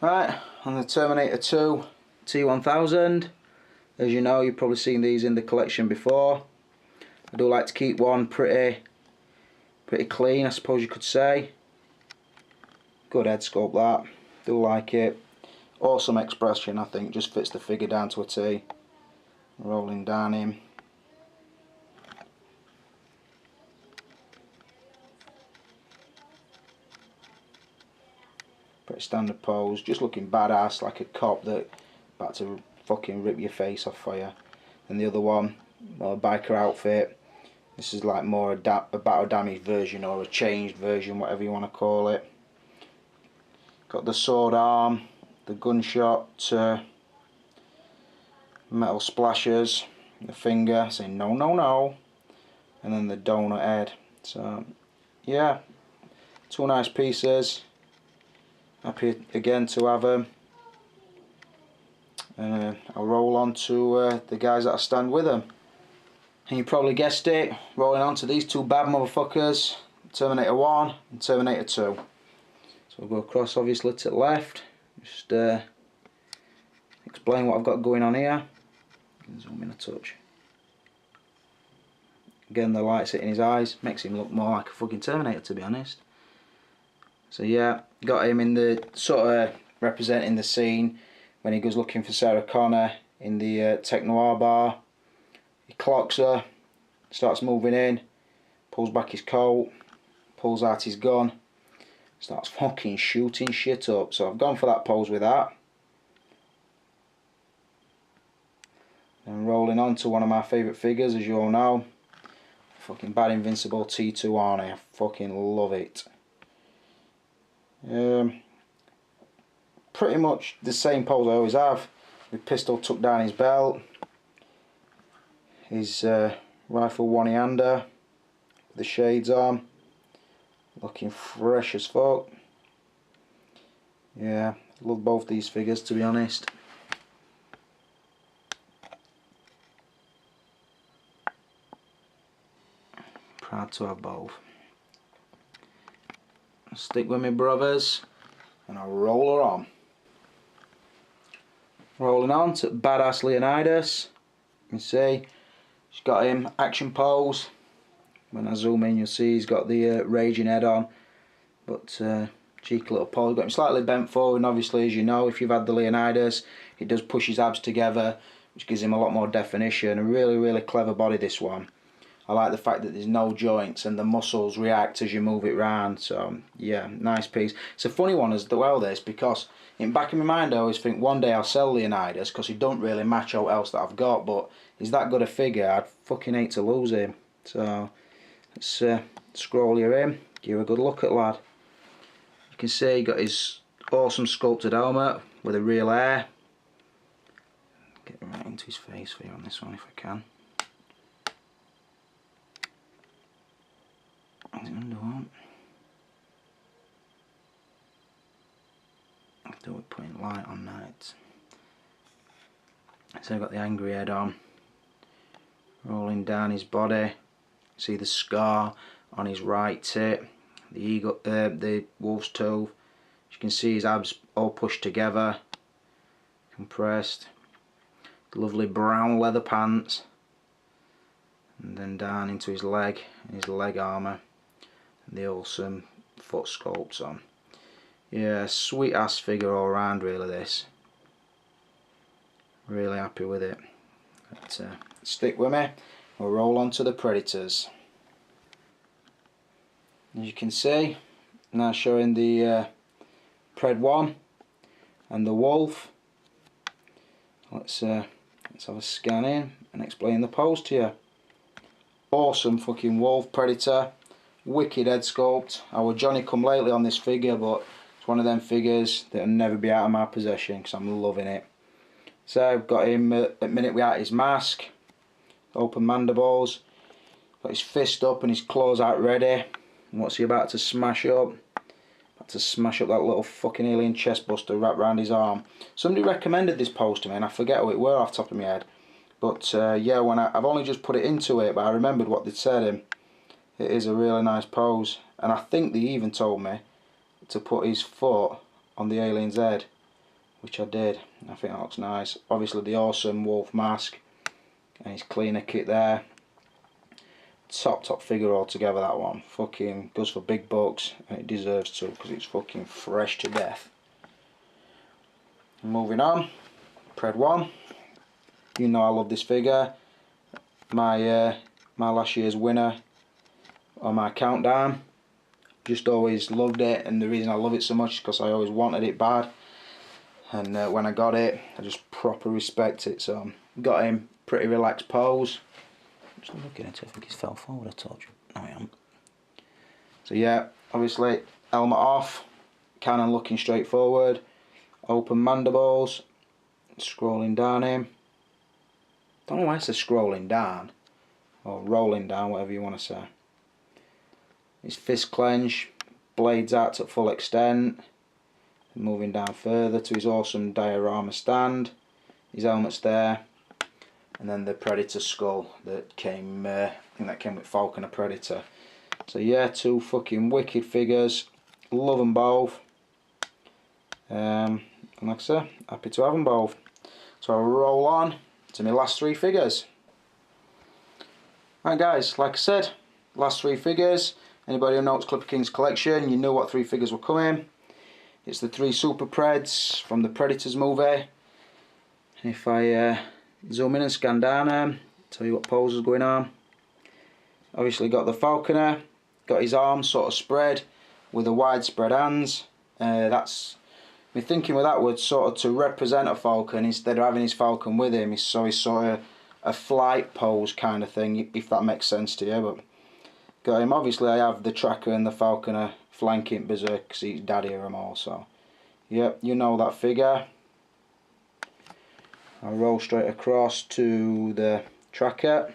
Right, on the Terminator 2 T-1000. As you know, you've probably seen these in the collection before. I do like to keep one pretty clean, I suppose you could say. Good head sculpt that. Do like it. Awesome expression, I think. Just fits the figure down to a T. Rolling down him. Pretty standard pose, just looking badass, like a cop that about to fucking rip your face off for you. And the other one, a biker outfit. This is like more a battle damaged version or a changed version, whatever you want to call it. Got the sword arm, the gunshot metal splashers, the finger saying no no no, and then the donut head. So yeah, two nice pieces. Happy again to have them. I'll roll on to the guys that I stand with them. And you probably guessed it, rolling on to these two bad motherfuckers, Terminator 1 and Terminator 2. So we'll go across obviously to the left, just explain what I've got going on here. Zoom in a touch. Again, the light's hitting his eyes, makes him look more like a fucking Terminator, to be honest. So yeah, got him in the sort of representing the scene when he goes looking for Sarah Connor in the Tech Noir bar. He clocks her, starts moving in, pulls back his coat, pulls out his gun, starts fucking shooting shit up. So I've gone for that pose with that. And rolling on to one of my favourite figures, as you all know. Fucking bad Invincible T2 Arnie. I fucking love it. Pretty much the same pose I always have, with pistol tucked down his belt, his rifle one-hander, with the shades on, looking fresh as fuck. Yeah, love both these figures, to be honest. Proud to have both. Stick with me, brothers, and I'll roll her on. Rolling on to badass Leonidas. You can see she's got him action pose. When I zoom in, you'll see he's got the raging head on, but cheeky little pose. Got him slightly bent forward, and obviously, as you know, if you've had the Leonidas, it does push his abs together, which gives him a lot more definition. A really clever body, this one. I like the fact that there's no joints and the muscles react as you move it round. So yeah, nice piece. It's a funny one as well, this, because in the back of my mind I always think one day I'll sell Leonidas because he don't really match out else that I've got, but he's that good a figure, I'd fucking hate to lose him. So let's scroll you in, give a good look at lad. You can see he got his awesome sculpted helmet with a real air. Get right into his face for you on this one if I can. I'll do it putting light on that. So I've got the angry head on, rolling down his body. See the scar on his right tit, the wolf's tooth. As you can see, his abs all pushed together, compressed. Lovely brown leather pants, and then down into his leg and his leg armour. The awesome foot sculpts on. Yeah, sweet ass figure all around, really, this. Really happy with it. But, stick with me, we'll roll on to the Predators. As you can see, now showing the Pred 1 and the Wolf. Let's have a scan in and explain the pose to you. Awesome fucking Wolf Predator. Wicked head sculpt. I was Johnny come lately on this figure, but it's one of them figures that'll never be out of my possession because I'm loving it. So I've got him at the minute without his mask, open mandibles, got his fist up and his claws out ready. And what's he about to smash up? About to smash up that little fucking alien chest buster wrapped around his arm. Somebody recommended this pose to me and I forget who it were off the top of my head. But yeah, when I've only just put it into it, but I remembered what they'd said. It is a really nice pose, and I think they even told me to put his foot on the alien's head which I did. I think that looks nice. Obviously the awesome wolf mask and his cleaner kit there. Top figure altogether, that one. Fucking goes for big bucks, and it deserves to because it's fucking fresh to death. Moving on, Pred 1. You know I love this figure. My last year's winner on my countdown. Just always loved it, and the reason I love it so much is because I always wanted it bad. And when I got it, I just proper respect it. So got him pretty relaxed pose. Just looking at it, I think he's fell forward, I told you. No, he hasn't. So yeah, obviously helmet off, cannon looking straight forward, open mandibles, scrolling down him. Don't know why it says scrolling down, or rolling down, whatever you want to say. His fist clench, blades out to full extent, moving down further to his awesome diorama stand. His helmet's there. And then the Predator skull that came, I think that came with Falcon or Predator. So yeah, two fucking wicked figures. Love them both. And like I said, happy to have them both. So I'll roll on to my last 3 figures. Right guys, like I said, last 3 figures. Anybody who knows Clipper King's collection, you knew what 3 figures were coming. It's the 3 Super Preds from the Predators movie. And if I zoom in and scan down, tell you what pose is going on. Obviously got the falconer, got his arms sort of spread with the widespread hands. That's me thinking with that was sort of to represent a falcon instead of having his falcon with him. So he's sort of a flight pose kind of thing, if that makes sense to you. But got him. Obviously I have the tracker and the falconer flanking berserk because he's daddy of them all. So yep, you know that figure. I'll roll straight across to the tracker.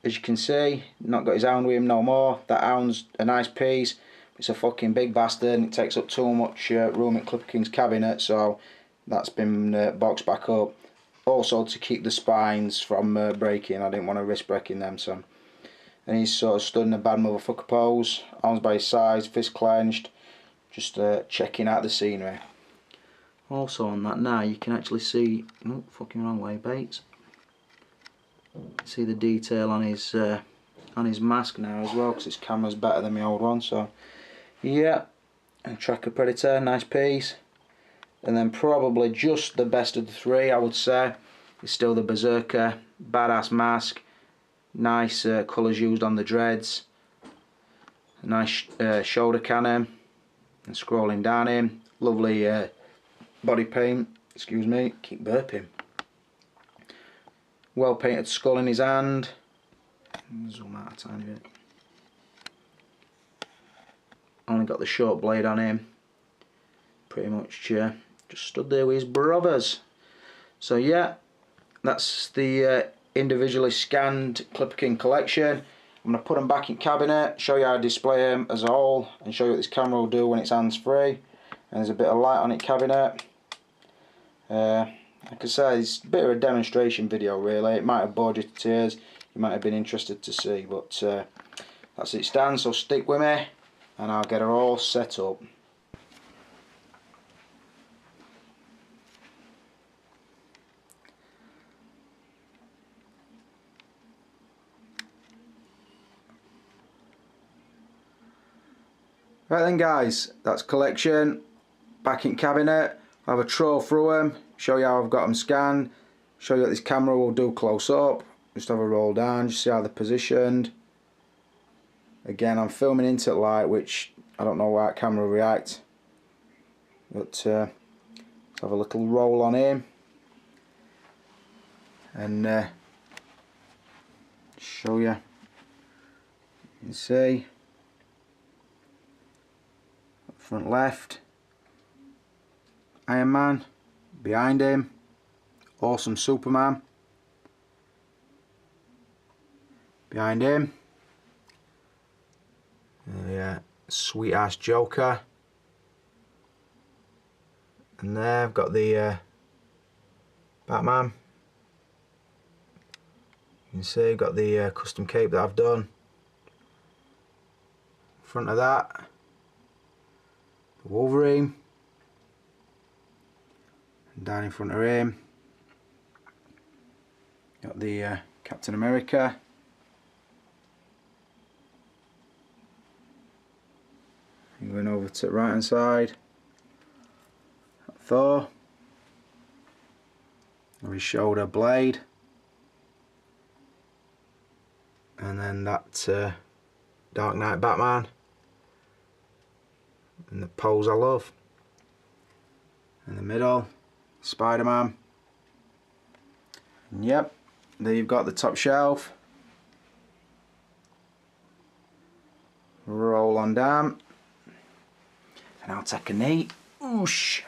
As you can see, not got his hound with him no more. That hound's a nice piece. It's a fucking big bastard and it takes up too much room in Clipper King's cabinet, so that's been boxed back up. Also to keep the spines from breaking, I didn't want to risk breaking them. So, and he's sort of stood in a bad motherfucker pose, arms by his sides, fist clenched, just checking out the scenery. Also on that now you can actually see, oh fucking wrong way, Bates. See the detail on his mask now as well, because his camera's better than my old one. So yeah, and tracker Predator, nice piece. And then probably just the best of the 3, I would say, is still the Berserker, badass mask, nice colours used on the dreads, a nice shoulder cannon, and scrolling down him, lovely body paint, excuse me, keep burping. Well painted skull in his hand. Zoom out a tiny bit. Only got the short blade on him. Pretty much just stood there with his brothers. So yeah, that's the individually scanned Clipper King collection. I'm going to put them back in cabinet, show you how I display them as a whole, and show you what this camera will do when it's hands free. And there's a bit of light on it cabinet. Like I say, it's a bit of a demonstration video really. It might have bored you to tears, you might have been interested to see, but that's it stands, so stick with me and I'll get her all set up. Right then guys, that's collection, back in cabinet. I'll have a troll through them, show you how I've got them scanned, show you what this camera will do close up, just have a roll down, just see how they're positioned. Again, I'm filming into light, which I don't know why that camera will react, but let's have a little roll on him and show you. You can see front left, Iron Man, behind him, awesome Superman, behind him, yeah, sweet ass Joker, and there I've got the Batman. You can see I've got the custom cape that I've done. In front of that, the Wolverine. down in front of him. Got the Captain America. And going over to the right hand side. Thor. Or his shoulder blade. And then that Dark Knight Batman. And the pose I love. In the middle, Spider-Man. Yep, there you've got the top shelf. Roll on down. And I'll take a knee. Oosh.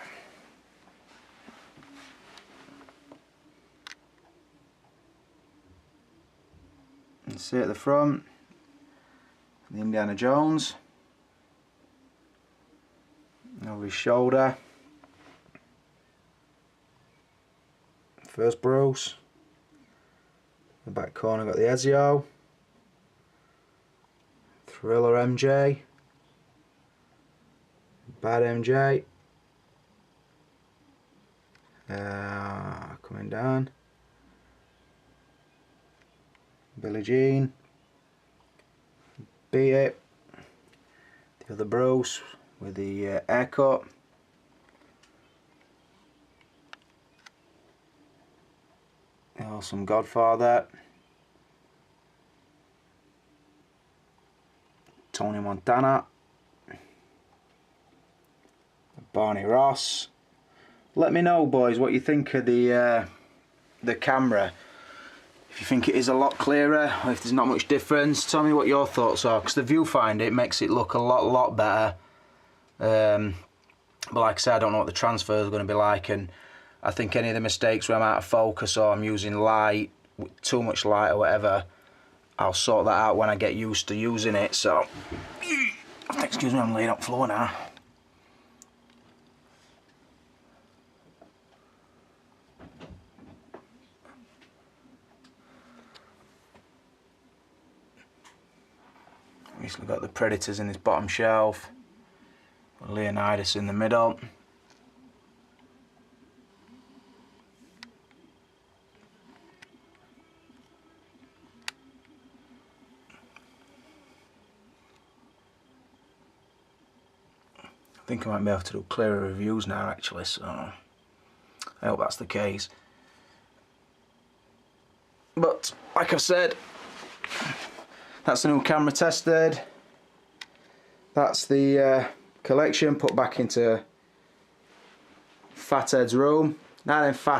And see at the front, the Indiana Jones. Over his shoulder. First Bruce. The back corner got the Ezio. Thriller MJ. Bad MJ. Coming down. Billie Jean. Beat It. The other Bruce with the haircut. Awesome Godfather. Tony Montana. Barney Ross. Let me know, boys, what you think of the camera. If you think it is a lot clearer, or if there's not much difference, tell me what your thoughts are, because the viewfinder, it makes it look a lot better. But like I said, I don't know what the transfer is going to be like, and I think any of the mistakes where I'm out of focus or I'm using light, too much light or whatever, I'll sort that out when I get used to using it. So, excuse me, I'm laying up floor now. Obviously got the Predators in this bottom shelf, Leonidas in the middle. I think I might be able to do clearer reviews now actually, so I hope that's the case. But like I've said, that's the new camera tested. That's the collection put back into Fathead's room. Now then, Fat